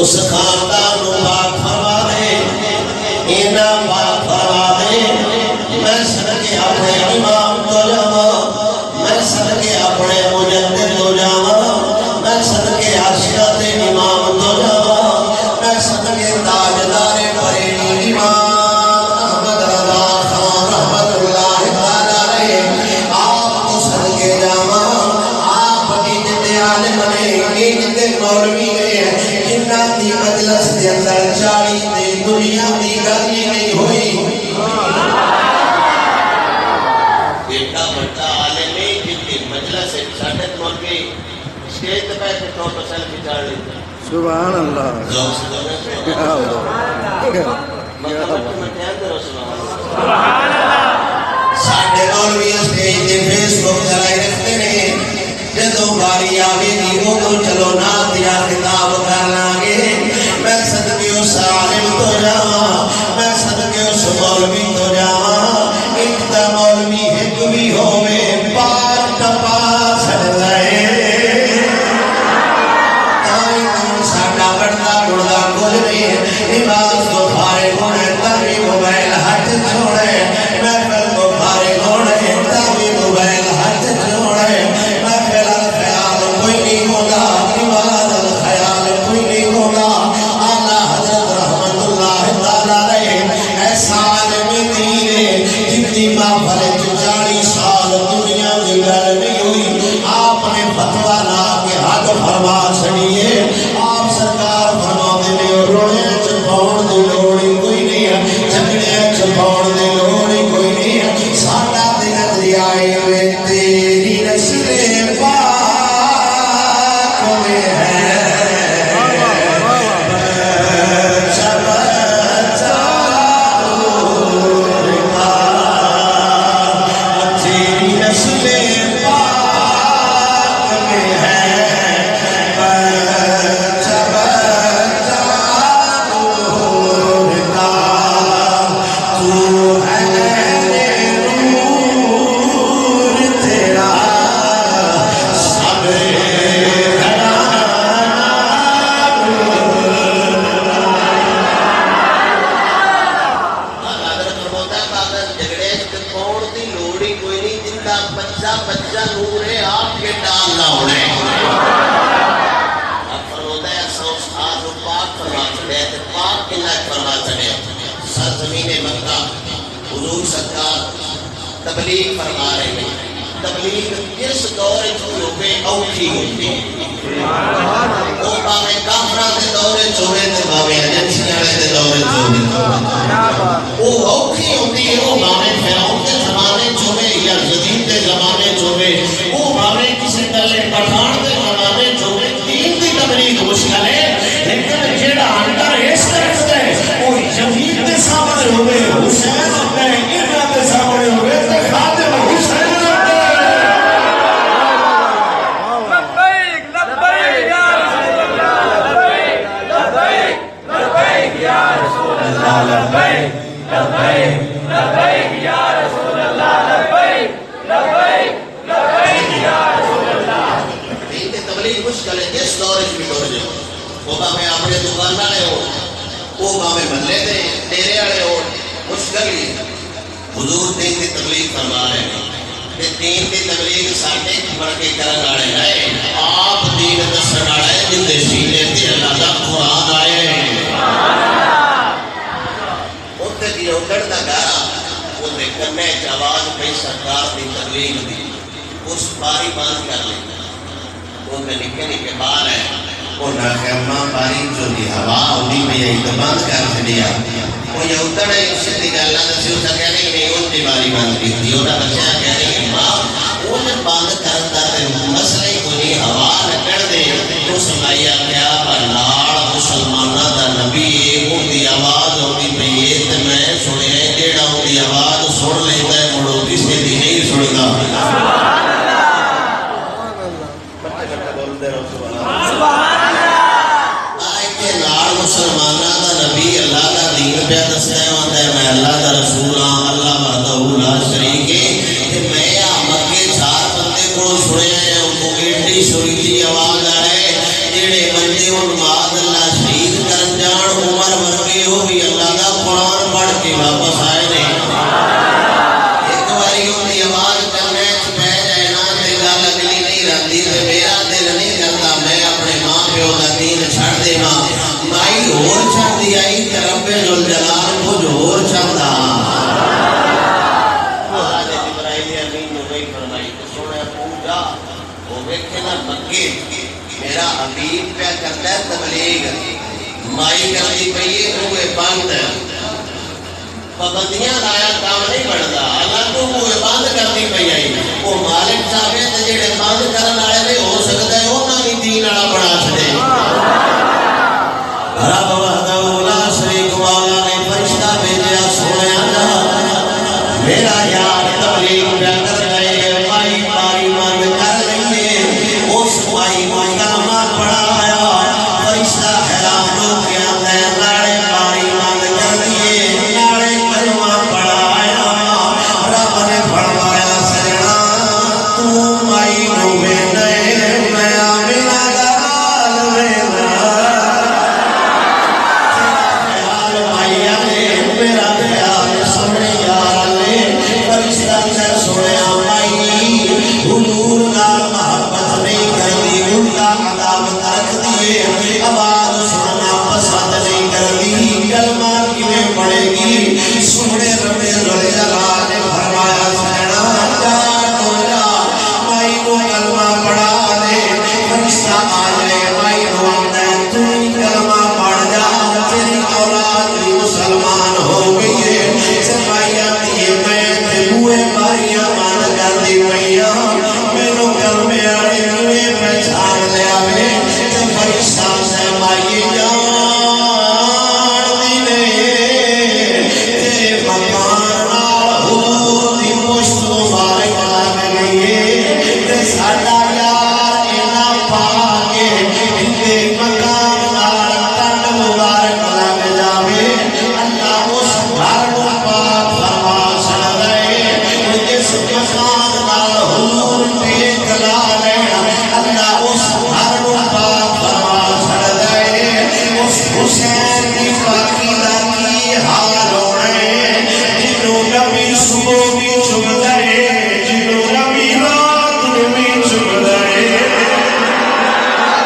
اس خاندان نو پاک فرما دے، انہاں پاک فرما دے۔ میں صدقے اپنے امام تو جاواں، میں صدقے اپنے مجدد تو جاواں، میں صدقے عاشرت امام تو جاواں، میں صدقے تاجدار بریلی امام احمد رضا خان رحمت اللہ تعالی علیہ آپ کو صدقے جاواں۔ آپ کی عالم نے کی مولوی نے دی مجلس دے اندر چاڑی دے دنیا دی گلی نہیں ہوئی۔ ایڈا بڑا عالم ہے جن کی مجلس ساڈت مولوی اسٹیج تے بیٹھ کے فوٹو سیلفی چاڑ لی۔ سبحان اللہ، یا اللہ، ساڈے مولوی اسٹیج تے فیس بک چلائی رکھتے ہیں، جدوں باری آوے گی ادوں چلو نات یا خطاب کر لانگے۔ میں صدقے اس عالم تو جاواں، میں صدقے اس مولوی تو جاواں، ایک تا مولوی ایک بھی ہووے پار ٹپا سجدائے تائیں تم ساڈا بڑھدا بڑھدا کچھ نہیں، نماز تو فارغ ہونا تبھی موبائل ہاتھ چھوڑے، محفل تو فارغ ہونا تبھی موبائل ہاتھ چھوڑے، محفل الخیال کوئی نہیں ہوگا، نماز الخیال کوئی نہیں ہوگا۔ اعلیٰ حضرت رحمت اللہ تعالی علیہ ایسا عالم دین ہے جن کی محفل 40 سال دنیا کی گل نہیں ہوئی، آپ نے فتویٰ لا کے حد فرما چھڑیے۔ آپ سرکار فرماتے نے رونے چھپاؤن دی لوڑی کوئی نہیں ہے، جھگڑے چھپاؤن دی لوڑی کوئی نہیں ہے، ساڈا تے نظریہ ہوئے تیری نسل پاک میں ہے۔ تبلیغ فرما رہے ہیں، تبلیغ کس دور چھوڑے اوکھی ہوتی ہے، وہ باوے کافران دے دورے چھوڑے تے باوے ایجنسیاں دے دورے چھوڑے، وہ اوکھی ہوتی ہے، وہ باوے فیرون کے زمانے چھوڑے یا جدید کے زمانے چھوڑے، وہ باوے کسی طرح پٹھان کے زمانے چھوڑے، دین کی تبلیغ مشکل ہے، لیکن جیڑا اندر اس طرح سے وہ جدید کے سامنے ہوئے حسین اپنے ارنا کے سامنے ہوئے خادم حسین لبیک لبیک یا رسول اللہ، لبیک لبیک لبیک یا رسول اللہ، لبیک لبیک لبیک یا رسول اللہ، لبیک لبیک لبیک یا رسول اللہ۔ دین کی تبلیغ مشکل ہے، جس دور اس بھی دور جو وہ باہمیں اپنے دکان والے ہو، وہ باہمیں بھلے دے ڈیرے والے ہو، مشکل ہی حضور دین کی تبلیغ فرما رہے ہیں کہ دین کی تبلیغ ساٹھے بڑھ کے کرن آڑے ہے، آپ دین دسن آڑے جن دے سینے تے اللہ دا قرآن آئے ہیں۔ اُتے کی اوکڑ دا گارا اُتے کرنے جواز پہ سرکار دی تبلیغ دی اس باری باندھ کر لیں، اُتے نکے نکے بار ہے، انہاں کہ اماں باری جو دی ہوا انہی میں یہ بند کر دیا، وہ یہ اتڑا ہے اس سے اللہ دسی اسا کہہ رہی نہیں ان کی باری باندھ کی تھی، انہاں بچہ کہہ رہی ہے ماں انہیں باندھ کرتا ہے مسئلہ کوئی ہوا رکڑ دے تو سمائیہ کیا بنار مسلمانہ دا نبی ان دی آواز ہوتی پیت میں سنے جیڑا ان دی آواز سن لیتا ہے مڑو کسی دی نہیں سنتا۔ سوئی دی آواز آئے جڑے بندے ان بعد اللہ شہید کرن جان عمر ورگے ہو بھی اللہ دا قرآن پڑھ کے واپس آئے نے ایک باری ان دی آواز کرنے پہ جائنا تے گل اگلی نہیں رہتی تے میرا دل نہیں کرتا میں اپنے ماں پیو دا دین چھڑ دے ماں مائی اور چھڑ دی آئی تے رب ذوالجلال کچھ اور چھڑدا میرا حبیب پہ کرتا ہے تبلیغ مائی کرتی پئیے ہوئے بند پابندیاں لایا کام نہیں بڑھتا اللہ تو ہوئے بند کرتی پئی